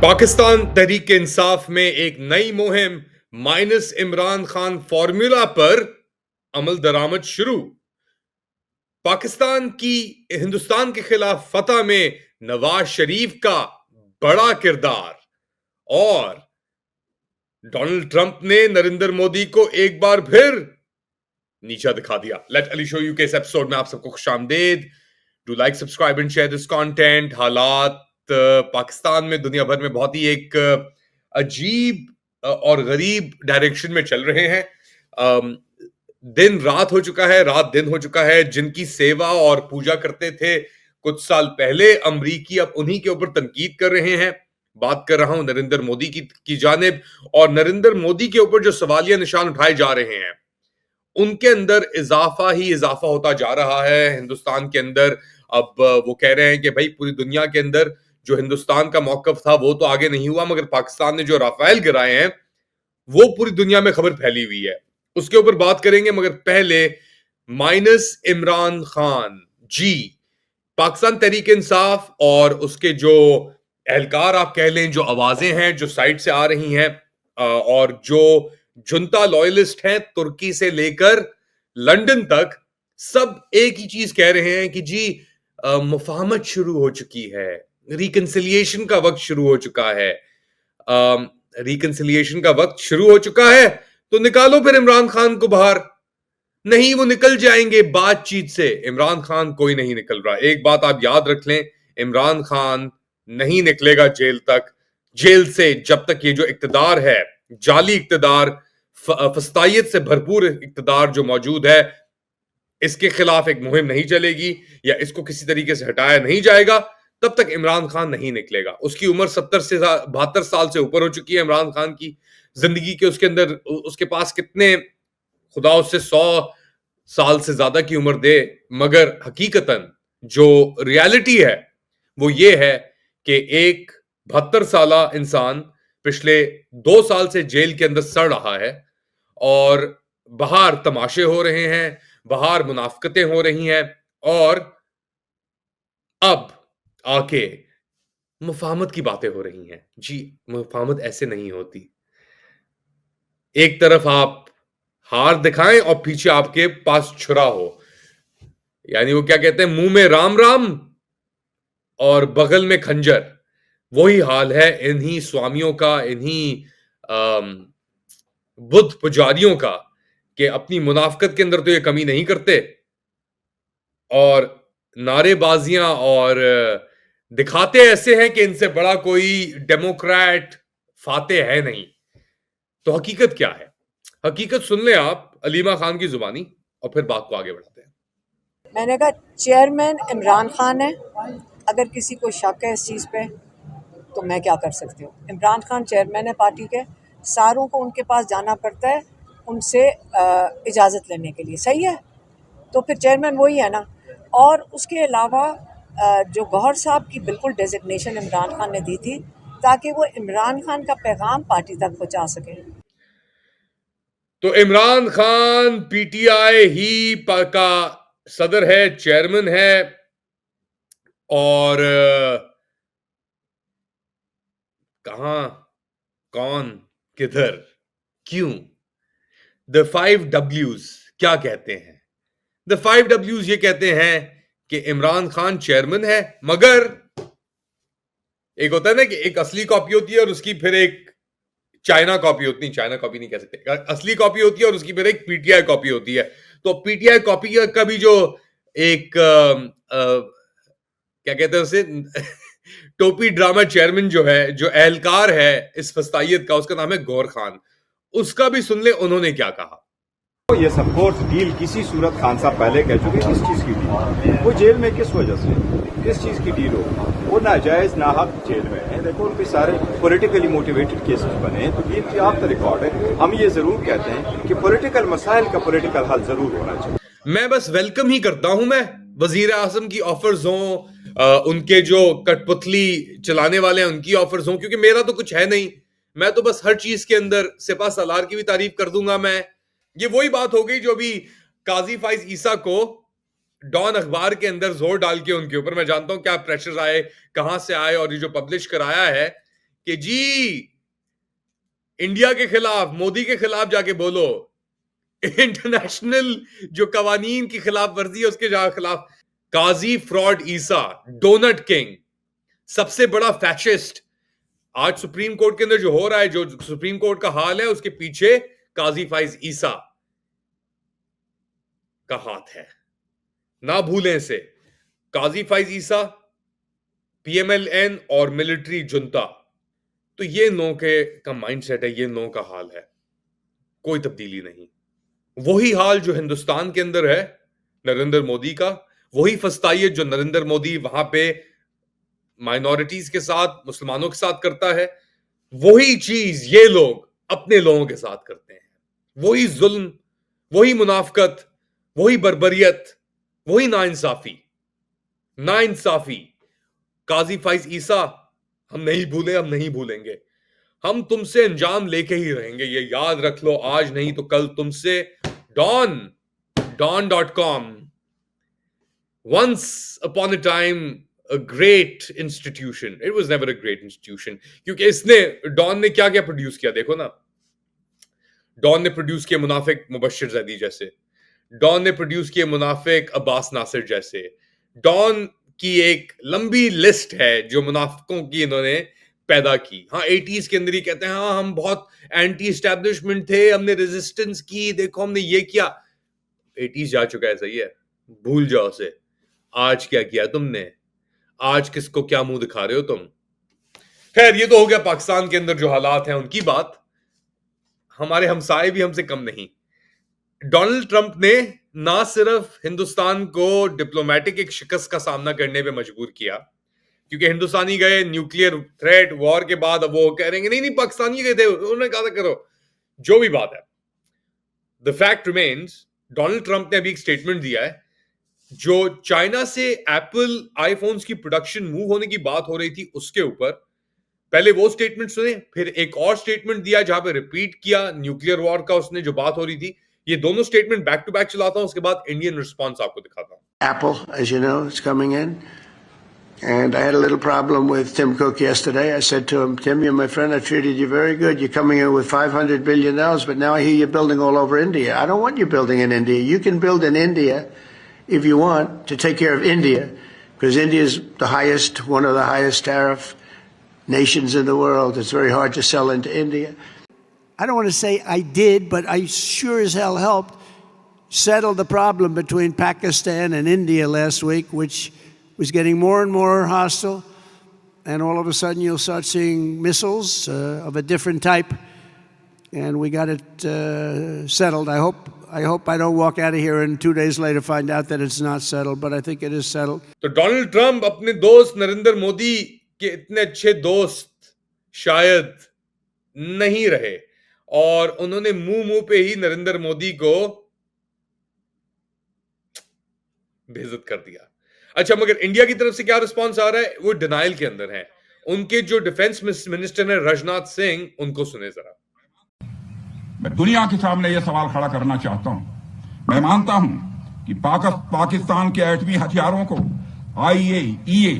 पाकिस्तान तहरीक इंसाफ में एक नई मुहिम माइनस इमरान खान फॉर्मूला पर अमल दरामद शुरू। पाकिस्तान की हिंदुस्तान के खिलाफ फतह में नवाज शरीफ का बड़ा किरदार और डोनाल्ड ट्रंप ने नरेंद्र मोदी को एक बार फिर नीचा दिखा दिया। लेट अली शो यू के इस एपिसोड में आप सबको खुशामदीद। Do like subscribe and share this content. हालात पाकिस्तान में दुनिया भर में बहुत ही एक अजीब और गरीब डायरेक्शन में चल रहे हैं। दिन रात हो चुका है, रात दिन हो चुका है। जिनकी सेवा और पूजा करते थे कुछ साल पहले अमरीकी, अब उन्हीं के ऊपर तनकीद कर रहे हैं। बात कर रहा हूं नरेंद्र मोदी की जानिब, और नरेंद्र मोदी के ऊपर जो सवालिया निशान उठाए जा रहे हैं उनके अंदर इजाफा ही इजाफा होता जा रहा है हिंदुस्तान के अंदर। अब वो कह रहे हैं कि भाई पूरी दुनिया के अंदर जो हिंदुस्तान का मौकफ था वो तो आगे नहीं हुआ, मगर पाकिस्तान ने जो राफेल गिराए हैं वो पूरी दुनिया में खबर फैली हुई है। उसके ऊपर बात करेंगे, मगर पहले माइनस इमरान खान जी। पाकिस्तान तहरीक इंसाफ और उसके जो एहलकार आप कह लें, जो आवाजें हैं जो साइड से आ रही हैं, और जो जुनता लॉयलिस्ट हैं तुर्की से लेकर लंदन तक, सब एक ही चीज कह रहे हैं कि जी मुफाहमत शुरू हो चुकी है, रिकंसिलिएशन का वक्त शुरू हो चुका है। रिकंसिलिएशन का वक्त शुरू हो चुका है तो निकालो फिर इमरान खान को बाहर। नहीं, वो निकल जाएंगे बातचीत से। इमरान खान कोई नहीं निकल रहा। एक बात आप याद रख लें, इमरान खान नहीं निकलेगा जेल तक, जेल से, जब तक ये जो इक्तदार है, जाली इक्तदार, फस्तायत से भरपूर इक्तदार जो मौजूद है, इसके खिलाफ एक मुहिम नहीं चलेगी या इसको किसी तरीके से हटाया नहीं जाएगा, तब तक इमरान खान नहीं निकलेगा। उसकी उम्र 70 से 72 साल से ऊपर हो चुकी है इमरान खान की। जिंदगी के उसके अंदर उसके पास कितने, खुदा उससे 100 साल से ज्यादा की उम्र दे, मगर हकीकतन जो रियलिटी है वो ये है कि एक 72 साला इंसान पिछले 2 साल से जेल के अंदर सड़ रहा है, और बाहर तमाशे हो रहे हैं, बाहर मुनाफकतें हो रही हैं, और अब आके मुफाहमत की बातें हो रही हैं। जी, मुफाहमत ऐसे नहीं होती। एक तरफ आप हार दिखाएं और पीछे आपके पास छुरा हो, यानी वो क्या कहते हैं, मुंह में राम राम और बगल में खंजर। वही हाल है इन्हीं स्वामियों का, इन्हीं बुद्ध पुजारियों का, कि अपनी मुनाफकत के अंदर तो ये कमी नहीं करते, और नारेबाजियां और दिखाते ऐसे हैं कि इनसे बड़ा कोई डेमोक्रेट फाते है नहीं। तो हकीकत क्या है? हकीकत सुन ले आप अलीमा खान की जुबानी, और फिर बात को आगे बढ़ाते हैं। मैंने कहा चेयरमैन इमरान खान है। अगर किसी को शक है इस चीज़ पे तो मैं क्या कर सकती हूँ। इमरान खान चेयरमैन है पार्टी के, सारों को उनके पास जाना पड़ता है उनसे इजाज़त लेने के लिए। सही है, तो फिर चेयरमैन वही है ना। और उसके अलावा जो गौहर साहब की बिल्कुल डेजिग्नेशन इमरान खान ने दी थी ताकि वो इमरान खान का पैगाम पार्टी तक पहुँचा सके। तो इमरान खान पीटीआई ही का सदर है, चेयरमैन है, और कहां, कौन, किधर, क्यों? द 5 W's क्या कहते हैं? द 5 W's ये कहते हैं कि इमरान खान चेयरमैन है, मगर एक होता है ना कि एक असली कॉपी होती है और उसकी फिर एक चाइना कॉपी होती है। चाइना कॉपी नहीं कह सकते, असली कॉपी होती है और उसकी फिर एक पीटीआई कॉपी होती है। तो पीटीआई कॉपी का भी जो एक क्या कहते हैं उसे टोपी ड्रामा चेयरमैन जो है, जो एहलकार है इस फस्तायत का, उसका नाम है गौर खान। उसका भी सुन ले उन्होंने क्या कहा। ये सब कोर्स डील किसी सूरत खान साहब पहले कह चुके, किस चीज की डील, वो जेल में किस वजह से, किस चीज की डील हो, वो नाजायज नाहक जेल में है। देखो उनके सारे पॉलिटिकली मोटिवेटेड केसेस बने हैं, तो डील की आप रिकॉर्ड है। हम ये जरूर कहते हैं कि पॉलिटिकल मसाइल का पॉलिटिकल हल जरूर होना चाहिए। मैं बस वेलकम ही करता हूं मैं वजीर आजम की ऑफर्स हों, उनके जो कठपुतली चलाने वाले हैं उनकी ऑफर्स हों, क्योंकि मेरा तो कुछ है नहीं। मैं तो बस हर चीज के अंदर सिपा सलार की भी तारीफ कर दूंगा मैं। ये वही बात हो गई जो भी काजी फाइज ईसा को डॉन अखबार के अंदर जोर डाल के उनके ऊपर, मैं जानता हूं क्या प्रेशर आए, कहां से आए, और ये जो पब्लिश कराया है कि जी इंडिया के खिलाफ, मोदी के खिलाफ जाके बोलो, इंटरनेशनल जो कवानीन की खिलाफ वर्जी है उसके खिलाफ। काजी फ्रॉड ईसा, डोनट किंग, सबसे बड़ा फैशिस्ट, आज सुप्रीम कोर्ट के अंदर जो हो रहा है, जो सुप्रीम कोर्ट का हाल है, उसके पीछे काजी फाइज ईसा का हाथ है, ना भूलें इसे। काजी फाइज ईसा, पीएमएलएन और मिलिट्री जुंता, तो ये नो के का माइंडसेट है, ये नो का हाल है, कोई तब्दीली नहीं। वही हाल जो हिंदुस्तान के अंदर है नरेंद्र मोदी का, वही फस्तायत जो नरेंद्र मोदी वहां पे माइनॉरिटीज के साथ, मुसलमानों के साथ करता है, वही चीज ये लोग अपने लोगों के साथ करते हैं। वही जुल्म, वही मुनाफकत, वही बर्बरियत, वही नाइंसाफी। काजी फाइज ईसा, हम नहीं भूले, हम नहीं भूलेंगे, हम तुमसे अंजाम लेके ही रहेंगे, ये याद रख लो, आज नहीं तो कल तुमसे। Dawn.com, once upon a time a great institution, it was never a great institution, क्योंकि इसने, डॉन ने क्या क्या प्रोड्यूस किया देखो ना। डॉन ने प्रोड्यूस किया मुनाफिक मुबश्शिर जैदी जैसे, डॉन ने प्रोड्यूस किया मुनाफिक अब्बास नासिर जैसे। डॉन की एक लंबी लिस्ट है जो मुनाफिकों की इन्होंने पैदा की। हाँ, 80s के अंदर ही कहते हैं हाँ हम बहुत एंटी एस्टैब्लिशमेंट थे, हमने रेजिस्टेंस की, देखो हमने ये किया। 80s जा चुका है, सही है, भूल जाओ उसे। आज क्या किया तुमने, आज किसको क्या मुंह दिखा रहे हो तुम। खैर, ये तो हो गया पाकिस्तान के अंदर जो हालात हैं उनकी बात। हमारे हमसाए भी हमसे कम नहीं। डोनाल्ड ट्रंप ने ना सिर्फ हिंदुस्तान को डिप्लोमेटिक एक शिकस्त का सामना करने पे मजबूर किया, क्योंकि हिंदुस्तानी गए न्यूक्लियर थ्रेट वॉर के बाद, अब वो कह रहे हैं नहीं नहीं पाकिस्तानी गए थे, उन्होंने कहा था करो, जो भी बात है। The fact remains, Donald Trump ने अभी एक स्टेटमेंट दिया है, जो चाइना से एप्पल आईफोन्स की प्रोडक्शन मूव होने की बात हो रही थी उसके ऊपर। पहले वो स्टेटमेंट सुने, फिर एक और स्टेटमेंट दिया जहां पे रिपीट किया न्यूक्लियर वॉर का उसने जो बात हो रही थी। ये दोनों स्टेटमेंट बैक टू बैक चलाता हूं, उसके बाद इंडियन रिस्पॉन्स आपको दिखाता हूं। Apple, as you know, is coming in. And I had a little problem with Tim Cook yesterday. I said to him, Tim, you're my friend. I treated you very good. You're coming in with $500 billion, but now I hear you're building all over India. I don't want you building in India. You can build in India if you want to take care of India, because India is the highest, one of the highest tariff nations in the world. It's very hard to sell into India. I don't want to say I did, but I sure as hell helped settle the problem between Pakistan and India last week, which was getting more and more hostile, and all of a sudden you'll start seeing missiles of a different type, and we got it settled. I hope I don't walk out of here and 2 days later find out that it's not settled, but I think it is settled. तो Donald Trump अपने दोस्त नरेंद्र मोदी के इतने अच्छे दोस्त शायद नहीं रहे, और उन्होंने मुंह पे ही नरेंद्र मोदी को बेइज्जत कर दिया। अच्छा, मगर इंडिया की तरफ से क्या रिस्पांस आ रहा है, वो डिनाइल के अंदर है। उनके जो डिफेंस मिनिस्टर है राजनाथ सिंह, उनको सुने जरा। मैं दुनिया के सामने यह सवाल खड़ा करना चाहता हूं। मैं मानता हूं कि पाकिस्तान के एटमी हथियारों को IAEA,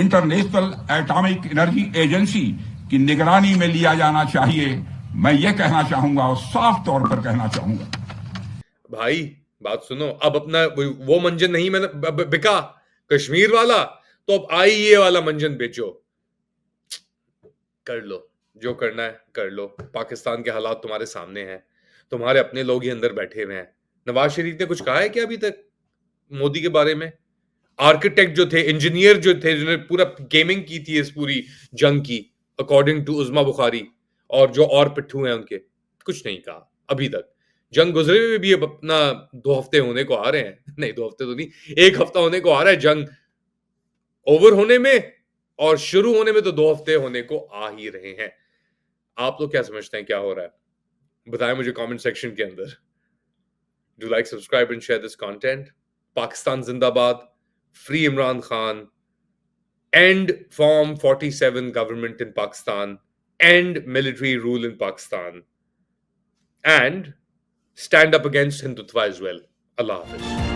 international atomic energy agency की निगरानी में लिया जाना चाहिए। मैं ये कहना चाहूंगा और साफ तौर पर कहना चाहूंगा। भाई बात सुनो, अब अपना वो मंजन नहीं मैंने बिका कश्मीर वाला, तो अब IAEA वाला मंजन बेचो, कर लो जो करना है कर लो। पाकिस्तान के हालात तुम्हारे सामने हैं, तुम्हारे अपने लोग ही अंदर बैठे हुए हैं। नवाज शरीफ ने कुछ कहा है क्या अभी तक मोदी के बारे में? आर्किटेक्ट जो थे, इंजीनियर जो थे, जिन्होंने पूरा गेमिंग की थी इस पूरी जंग की, अकॉर्डिंग टू उस्मा बुखारी और जो और पिट्ठू हैं उनके, कुछ नहीं कहा अभी तक। जंग गुजरे हुए भी अब अपना 2 हफ्ते होने को आ रहे हैं, नहीं 2 हफ्ते तो नहीं, 1 हफ्ता होने को आ रहा है जंग ओवर होने में, और शुरू होने में तो 2 हफ्ते होने को आ ही रहे हैं। आप लोग क्या समझते हैं क्या हो रहा है, बताएं मुझे कमेंट सेक्शन के अंदर। Do like, subscribe and share this content. Pakistan जिंदाबाद, free Imran Khan, and form 47 government in Pakistan, and military rule in Pakistan, and stand up against Hindutva as well. Allah Hafiz.